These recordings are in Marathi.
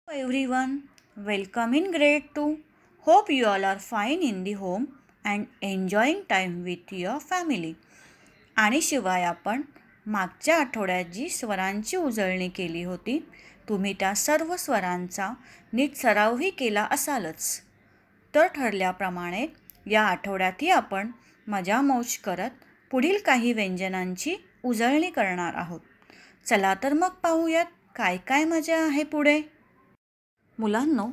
Everyone, welcome in grade 2. Hope you all are fine in the home and enjoying time with your family. आणि शिवाय आपण मागच्या आठवड्यात जी स्वरांची उजळणी केली होती, तुम्ही त्या सर्व स्वरांचा नीट सरावही केला असालच. तर ठरल्याप्रमाणे या आठवड्यातही आपण मजा मौज करत पुढील काही व्यंजनांची उजळणी करणार आहोत. चला तर मग पाहूयात काय काय मजा आहे पुढे. मुलांनो,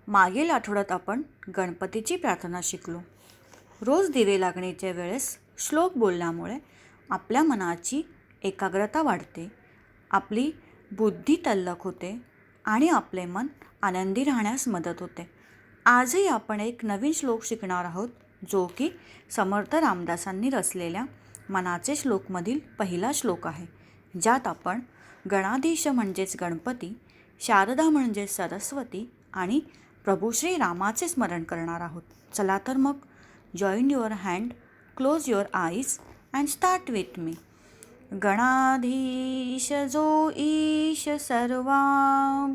मागील आठवड्यात आपण गणपतीची प्रार्थना शिकलो. रोज दिवे लागण्याच्या वेळेस श्लोक बोलल्यामुळे आपल्या मनाची एकाग्रता वाढते, आपली बुद्धी तल्लख होते आणि आपले मन आनंदी राहण्यास मदत होते. आजही आपण एक नवीन श्लोक शिकणार आहोत, जो की समर्थ रामदासांनी रचलेल्या मनाचे श्लोकमधील पहिला श्लोक आहे, ज्यात आपण गणाधीश म्हणजेच गणपती, शारदा म्हणजे सरस्वती आणि प्रभू श्री रामाचे स्मरण करणार आहोत. चला तर मग join your hand, close your eyes and start with me. गणाधीश जो ईश सर्वा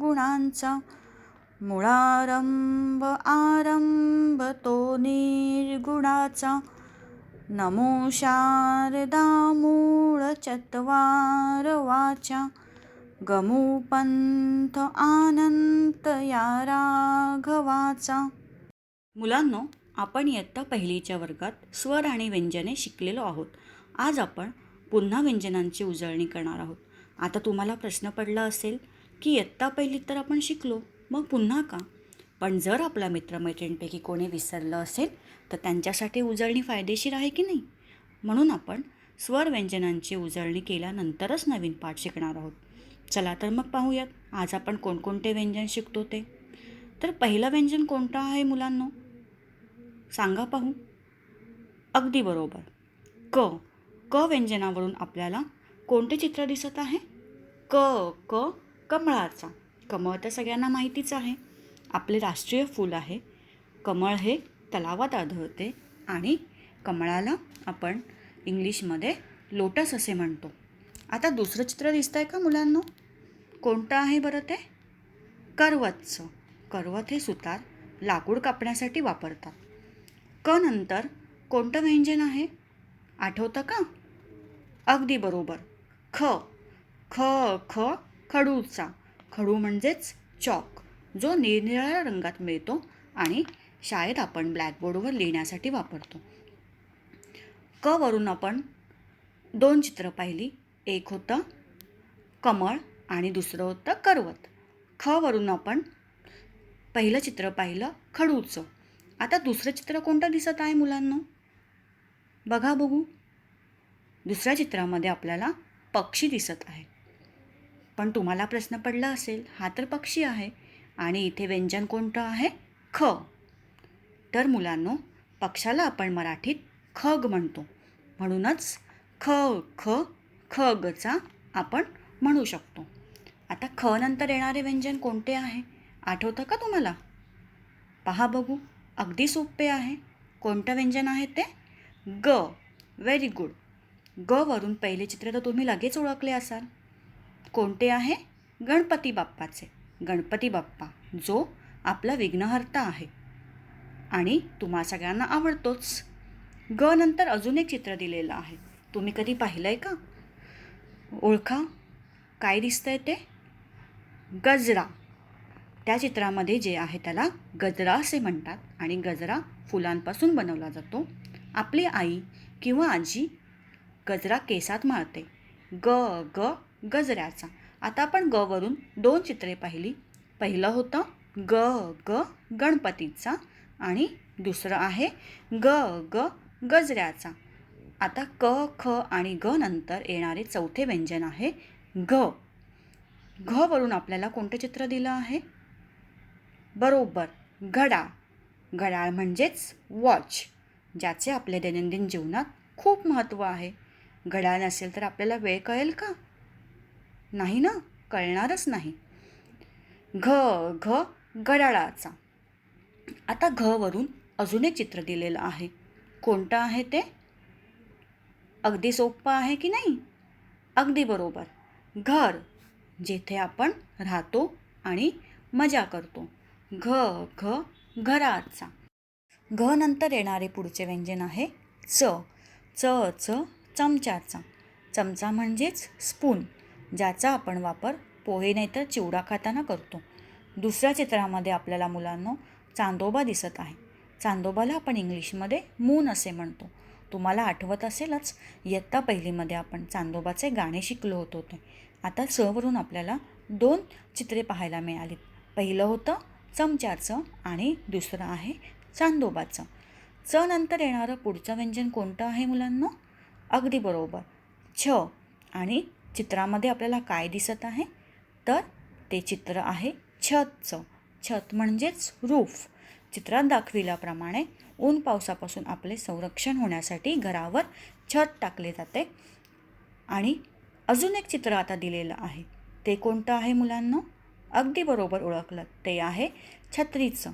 गुणांचा, मुळारंभ आरंभ तो निर्गुणाचा, नमो शारदा मूळ चत्वार वाचा, गमू पंथ आनंत या राघवाचा. मुलांनो, आपण इयत्ता पहिलीच्या वर्गात स्वर आणि व्यंजने शिकलेलो आहोत. आज आपण पुन्हा व्यंजनांची उजळणी करणार आहोत. आता तुम्हाला प्रश्न पडला असेल की इयत्ता पहिलीत तर आपण शिकलो, मग पुन्हा का? पण जर आपल्या मित्रमैत्रिणींपैकी कोणी विसरलं असेल तर त्यांच्यासाठी उजळणी फायदेशीर आहे की नाही? म्हणून आपण स्वर व्यंजनांची उजळणी केल्यानंतरच नवीन पाठ शिकणार आहोत. चला तर मग पाहूयात आज आपण कोणकोणते व्यंजन शिकतो ते. तर पहिलं व्यंजन कोणतं आहे मुलांनो? सांगा पाहू. अगदी बरोबर, क. क व्यंजनावरून आपल्याला कोणते चित्र दिसत आहे? क कमळाचा. कमळ तर सगळ्यांना माहितीच आहे, आपले राष्ट्रीय फूल आहे. कमळ हे तलावात आढळते आणि कमळाला आपण इंग्लिशमध्ये लोटस असे म्हणतो. आता दुसरं चित्र दिसतं आहे का मुलांनो? कोणतं आहे बरं ते? करवतचं. करवत हे सुतार लाकूड कापण्यासाठी वापरतात. क नंतर कोणतं व्यंजन आहे आठवतं का? अगदी बरोबर, ख. ख ख खडूचा. खडू म्हणजेच चॉक, जो निरनिराळ्या रंगात मिळतो आणि शाळेत आपण ब्लॅकबोर्डवर लिहिण्यासाठी वापरतो. क वरून आपण दोन चित्र पाहिली, एक होतं कमळ आणि दुसरं होतं करवत. ख वरून आपण पहिलं चित्र पाहिलं खडूचं. आता दुसरं चित्र कोणतं दिसत आहे मुलांनो? बघा बघू. दुसऱ्या चित्रामध्ये आपल्याला पक्षी दिसत आहे. पण तुम्हाला प्रश्न पडला असेल, हा तर पक्षी आहे आणि इथे व्यंजन कोणतं आहे? ख. तर मुलांनो, पक्षाला आपण मराठीत खग म्हणतो. म्हणूनच ख ख खगचा आपण म्हणू शकतो. आता ख नंतर येणारे व्यंजन कोणते आहे आठवतं का तुम्हाला? पहा बघू, अगदी सोपे आहे. कोणतं व्यंजन आहे ते? ग. Very good. ग वरून पहिले चित्र तर तुम्ही लगेच ओळखले असाल. कोणते आहे? गणपती बाप्पाचे. गणपती बाप्पा जो आपला विघ्नहर्ता आहे आणि तुम्हा सगळ्यांना आवडतोच. ग नंतर अजून एक चित्र दिलेलं आहे, तुम्ही कधी पाहिलं आहे का? ओळखा, काय दिसतंय ते? गजरा. त्या चित्रामध्ये जे आहे त्याला गजरा असे म्हणतात आणि गजरा फुलांपासून बनवला जातो. आपली आई किंवा आजी गजरा केसात माळते. ग ग गजऱ्याचा. आता आपण ग वरून दोन चित्रे पाहिली. पहिलं होतं ग ग गणपतीचा आणि दुसरं आहे ग ग गजऱ्याचा. आता क ख आणि ग नंतर येणारे चौथे व्यंजन आहे घ. घ वरून आपल्याला कोणतं चित्र दिलं आहे? बरोबर, घड्याळ. घड्याळ म्हणजेच वॉच, ज्याचे आपल्या दैनंदिन जीवनात खूप महत्त्व आहे. घड्याळ नसेल तर आपल्याला वेळ कळेल का? नाही ना, कळणारच नाही. घ घ घड्याळाचा. आता घ वरून अजून एक चित्र दिलेलं आहे. कोणतं आहे ते? अगदी सोपं आहे की नाही? अगदी बरोबर, घर, जेथे आपण राहतो आणि मजा करतो. घ घराचा. घ नंतर येणारे पुढचे व्यंजन आहे च. चमच्याचा. चमचा म्हणजेच स्पून, ज्याचा आपण वापर पोहे नाही तर चिवडा खाताना करतो. दुसऱ्या चित्रामध्ये आपल्याला मुलांनो चांदोबा दिसत आहे. चांदोबाला आपण इंग्लिशमध्ये मून असे म्हणतो. तुम्हाला आठवत असेलच, इयत्ता पहिलीमध्ये आपण चांदोबाचे गाणे शिकलो होतो ते. आता च वरून आपल्याला 2 चित्रे पाहायला मिळालीत. पहिलं होतं चमच्याचं आणि दुसरं आहे चांदोबाचं. च नंतर येणारं पुढचं व्यंजन कोणतं आहे मुलांनो? अगदी बरोबर, छ. आणि चित्रामध्ये आपल्याला काय दिसत आहे? तर ते चित्र आहे छतचं. छत म्हणजेच रूफ. चित्रात दाखविल्याप्रमाणे ऊन पावसापासून आपले संरक्षण होण्यासाठी घरावर छत टाकले जाते. आणि अजून एक चित्र आता दिलेलं आहे. ते कोणतं आहे मुलांनो? अगदी बरोबर ओळखलं, ते आहे छत्रीचं.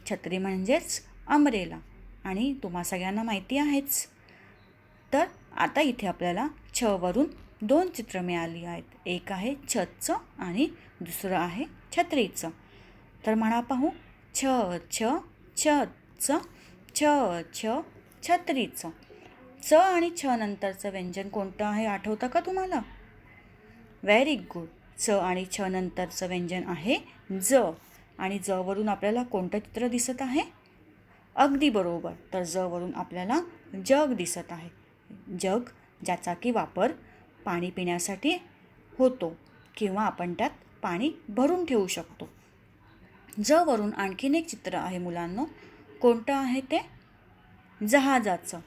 छत्री म्हणजेच अम्ब्रेला. आणि तुम्हा सगळ्यांना माहिती आहेच. तर आता इथे आपल्याला छ वरून 2 चित्र मिळाली आहेत. एक आहे छतचं आणि दुसरं आहे छत्रीचं. तर म्हणा पाहू, छ छतचं, छ छत्रीचं. च आणि छ नंतरचं व्यंजन कोणतं आहे आठवतं का तुम्हाला? Very good. च आणि छ नंतरचं व्यंजन आहे ज. आणि ज वरून आपल्याला कोणतं चित्र दिसत आहे? अगदी बरोबर, तर ज वरून आपल्याला जग दिसत आहे. जग, ज्याचा की वापर पाणी पिण्यासाठी होतो किंवा आपण त्यात पाणी भरून ठेवू शकतो. ज वरून आणखीन एक चित्र आहे मुलांनो. कोणतं आहे ते? जहाजाचं.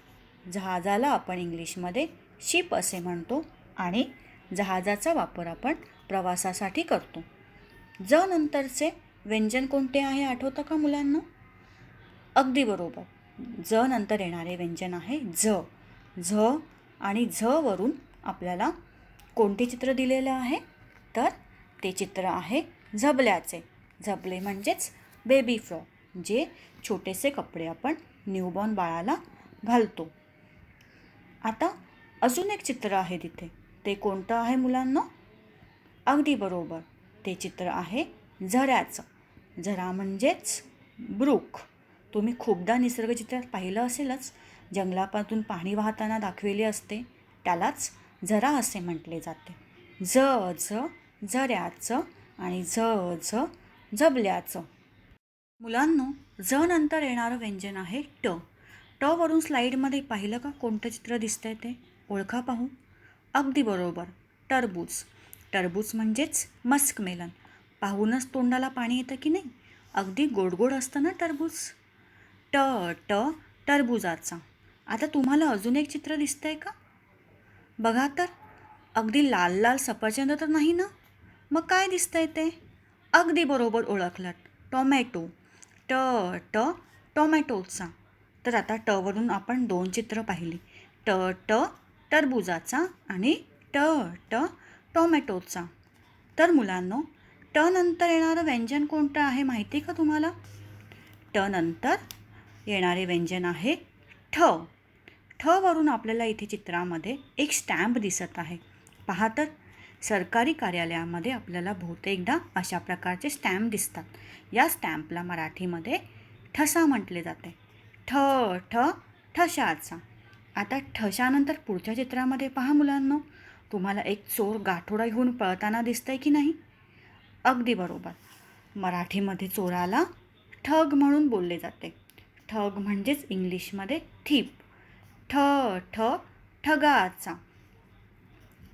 जहाजाला आपण इंग्लिशमध्ये शिप असे म्हणतो आणि जहाजाचा वापर आपण प्रवासासाठी करतो. ज नंतरचे व्यंजन कोणते आहे आठवतं का मुलांना? अगदी बरोबर, ज नंतर येणारे व्यंजन आहे झ. झ आणि झ वरून आपल्याला कोणते चित्र दिलेलं आहे? तर ते चित्र आहे झबल्याचे. झबले म्हणजेच बेबी फ्रॉक, जे छोटेसे कपडे आपण न्यूबॉर्न बाळाला घालतो. आता अजून एक चित्र आहे तिथे. ते कोणतं आहे मुलांना? अगदी बरोबर, ते चित्र आहे झऱ्याचं. झरा म्हणजेच ब्रूक. तुम्ही खूपदा निसर्गचित्रात पाहिलं असेलच. जंगलापासून पाणी वाहताना दाखविले असते, त्यालाच झरा असे म्हटले जाते. झऱ्याचं आणि झबल्याचं. मुलांनो, ज नंतर येणारं व्यंजन आहे ट. ट वरून स्लाईडमध्ये पाहिलं का कोणतं चित्र दिसतंय ते? ओळखा पाहू. अगदी बरोबर, टरबूज. टरबूज म्हणजेच मस्कमेलन. पाहूनच तोंडाला पाणी येतं की नाही? अगदी गोड गोड असतं ना टरबूज. टरबुजाचा. आता तुम्हाला अजून एक चित्र दिसतंय का? बघा तर, अगदी लाल लाल सफरचंद तर नाही ना? मग काय दिसतंय ते? अगदी बरोबर ओळखलात, टोमॅटो. टोमॅटोचा. तर आता ट वरून आपण 2 चित्र पाहिली. टरबुजाचा आणि टोमॅटोचा. तर मुलांनो, ट नंतर येणारं व्यंजन कोणतं आहे माहिती का तुम्हाला? ट नंतर येणारे व्यंजन आहे ठ. ठ वरून आपल्याला इथे चित्रामध्ये एक स्टॅम्प दिसत आहे. पहा तर, सरकारी कार्यालयामध्ये आपल्याला बहुतेकदा अशा प्रकारचे स्टॅम्प दिसतात. या स्टॅम्पला मराठीमध्ये ठसा म्हटले जाते. ठशाचा. आता ठशानंतर पुढच्या चित्रामध्ये पहा मुलांनो, तुम्हाला एक चोर गाठोडा घेऊन पळताना दिसतंय की नाही? अगदी बरोबर, मराठीमध्ये चोराला ठग म्हणून बोलले जाते. ठग म्हणजेच इंग्लिशमध्ये थीप. ठगाचा.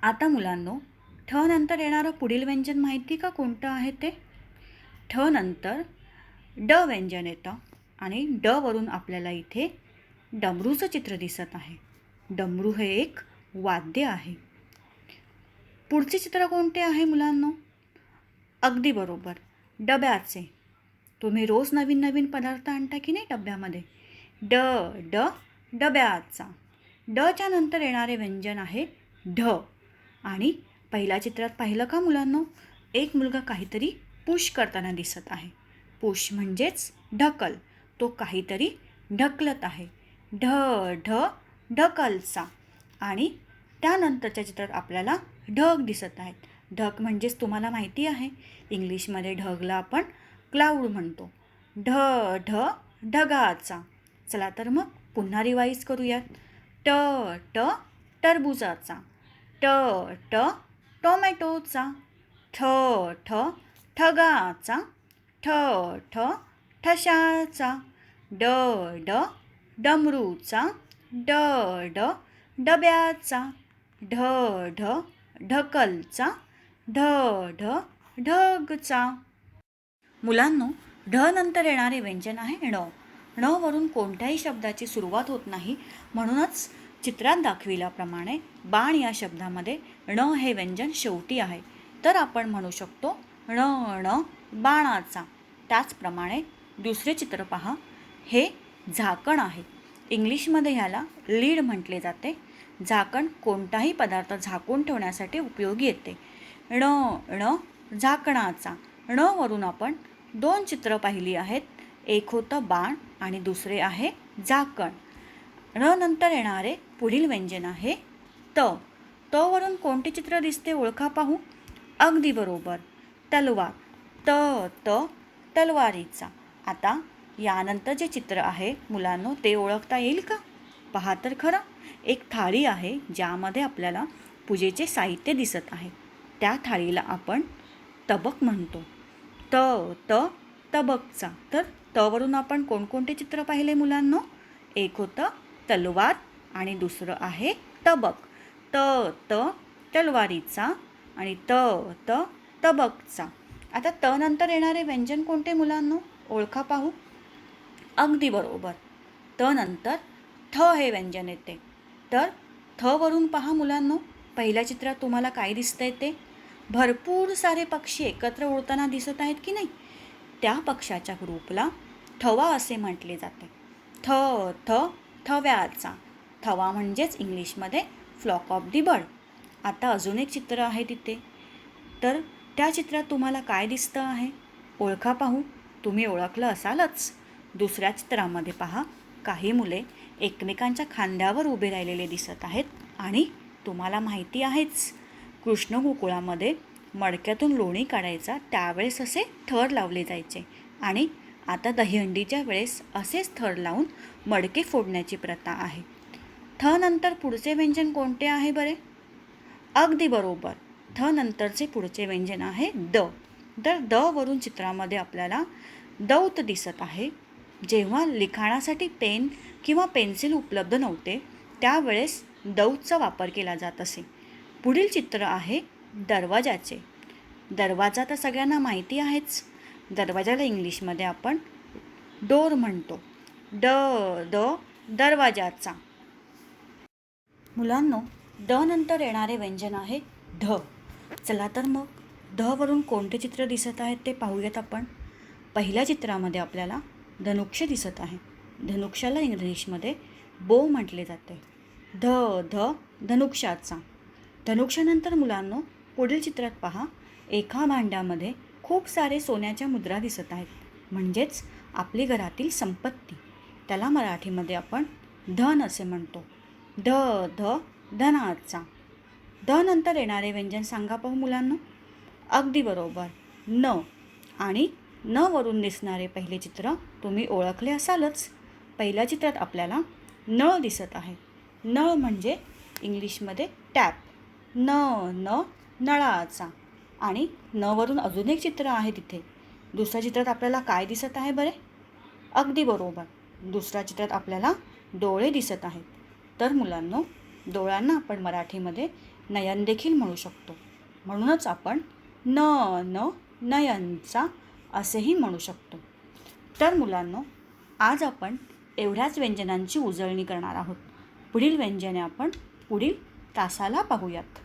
आता मुलांनो, ठ नंतर येणारं पुढील व्यंजन माहिती का कोणतं आहे ते? ठ नंतर ड व्यंजन येतं आणि ड वरून आपल्याला इथे डमरूचं चित्र दिसत आहे. डमरू हे एक वाद्य आहे. पुढचे चित्र कोणते आहे मुलांनो? अगदी बरोबर, डब्याचे. तुम्ही रोज नवीन नवीन पदार्थ आणता की नाही डब्यामध्ये? डब्याचा. डच्या नंतर येणारे व्यंजन आहे ढ. आणि पहिल्या चित्रात पाहिलं का मुलांनो? एक मुलगा काहीतरी पुश करताना दिसत आहे. पुश म्हणजेच ढकल. तो काहीतरी ढकलत आहे. ढकलचा. आणि त्यानंतरच्या चित्रात आपल्याला ढग दिसत आहेत. ढग म्हणजेच तुम्हाला माहिती आहे, इंग्लिशमध्ये ढगला आपण क्लाऊड म्हणतो. ढ ढ ढगाचा. चला तर मग पुन्हा रिवाईज करूयात. ट ट टरबुजाचा. ट ट टोमॅटोचा. ठ ठ ठगाचा. ठ ठ ठशाचा. ड ड डमरूचा. ड ड डब्याचा. ढ ढ ढकलचा. ढ ढ ढगचा. मुलांनो, ढ नंतर येणारे व्यंजन आहे ण. ण वरून कोणत्याही शब्दाची सुरुवात होत नाही, म्हणूनच चित्रात दाखविल्याप्रमाणे बाण या शब्दामध्ये ण हे व्यंजन शेवटी आहे. तर आपण म्हणू शकतो ण ण बाणाचा. त्याचप्रमाणे दुसरे चित्र पहा. हे झाकण आहे. इंग्लिशमध्ये ह्याला लीड म्हटले जाते. झाकण कोणताही पदार्थ झाकून ठेवण्यासाठी उपयोगी येते. ण ण झाकणाचा. ण वरून आपण 2 चित्र पाहिली आहेत. एक होतं बाण आणि दुसरे आहे झाकण. ण नंतर येणारे पुढील व्यंजन आहे त. त वरून कोणते चित्र दिसते ओळखा पाहू. अगदी बरोबर, तलवार. त त तलवारीचा. आता यानंतर जे चित्र आहे मुलांनो, ते ओळखता येईल का? पहा तर खरं. एक थाळी आहे ज्यामध्ये आपल्याला पूजेचे साहित्य दिसत आहे. त्या थाळीला आपण तबक म्हणतो. त त तबकचा. तर त वरून आपण कोणकोणते चित्र पाहिले मुलांनो? एक होतं तलवार आणि दुसरं आहे तबक. त त तलवारीचा आणि त त तबकचा. आता त नंतर येणारे व्यंजन कोणते मुलांनो? ओळखा पाहू. अगदी बरोबर, त नंतर थ हे व्यंजन येते. तर थ वरून पहा मुलांनो, पहिल्या चित्रात तुम्हाला काय दिसतंय ते? भरपूर सारे पक्षी एकत्र उडताना दिसत आहेत की नाही? त्या पक्षाच्या ग्रुपला थवा असे म्हटले जाते. थ थ थव्याचा. थवा म्हणजेच इंग्लिशमध्ये फ्लॉक ऑफ दी बर्ड. आता अजून एक चित्र आहे तिथे. तर त्या चित्रात तुम्हाला काय दिसतं आहे? ओळखा पाहू. तुम्ही ओळखलं असालच. दुसऱ्या चित्रामध्ये पहा. काही मुले एकमेकांच्या खांद्यावर उभे राहिलेले दिसत आहेत आणि तुम्हाला माहिती आहेच, कृष्ण गोकुळामध्ये मडक्यातून लोणी काढायचा त्यावेळेस असे थर लावले जायचे आणि आता दहीहंडीच्या वेळेस असेच थर लावून मडके फोडण्याची प्रथा आहे. थ नंतर पुढचे व्यंजन कोणते आहे बरे? अगदी बरोबर, थ नंतरचे पुढचे व्यंजन आहे द. तर द वरून चित्रामध्ये आपल्याला दौत दिसत आहे. जेव्हा लिखाणासाठी पेन किंवा पेन्सिल उपलब्ध नव्हते त्यावेळेस दौतचा वापर केला जात असे. पुढील चित्र आहे दरवाजाचे. दरवाजा तर सगळ्यांना माहिती आहेच. दरवाजाला इंग्लिशमध्ये आपण डोर म्हणतो. ड द दरवाजाचा. मुलांनो, ड नंतर येणारे व्यंजन आहे ढ. चला तर मग ढ वरून कोणते चित्र दिसत आहेत ते पाहूयात आपण. पहिल्या चित्रामध्ये आपल्याला धनुष्य दिसत आहे. धनुष्याला इंग्लिशमध्ये बो म्हटले जाते. ध ध धनुष्याचा. धनुष्यानंतर मुलांनो, पुढील चित्रात पहा. एका भांड्यामध्ये खूप सारे सोन्याच्या मुद्रा दिसत आहेत, म्हणजेच आपली घरातील संपत्ती. त्याला मराठीमध्ये आपण धन असे म्हणतो. ध ध धनाचा. ध नंतर येणारे व्यंजन सांगा पाहू मुलांनो. अगदी बरोबर, न. आणि न वरून दिसणारे पहिले चित्र तुम्ही ओळखले असालच. पहिल्या चित्रात आपल्याला नळ दिसत आहे. नळ म्हणजे इंग्लिशमध्ये टॅप. न न नळाचा. आणि न वरून अजून एक चित्र आहे तिथे. दुसऱ्या चित्रात आपल्याला काय दिसत आहे बरे? अगदी बरोबर, दुसऱ्या चित्रात आपल्याला डोळे दिसत आहेत. तर मुलांनो, डोळ्यांना आपण मराठीमध्ये नयन देखील म्हणू शकतो. म्हणूनच आपण न न नयनचा असेही म्हणू शकतो. तर मुलांनो, आज आपण एवढ्याच व्यंजनांची उजळणी करणार आहोत. पुढील व्यंजने आपण पुढील तासाला पाहूयात.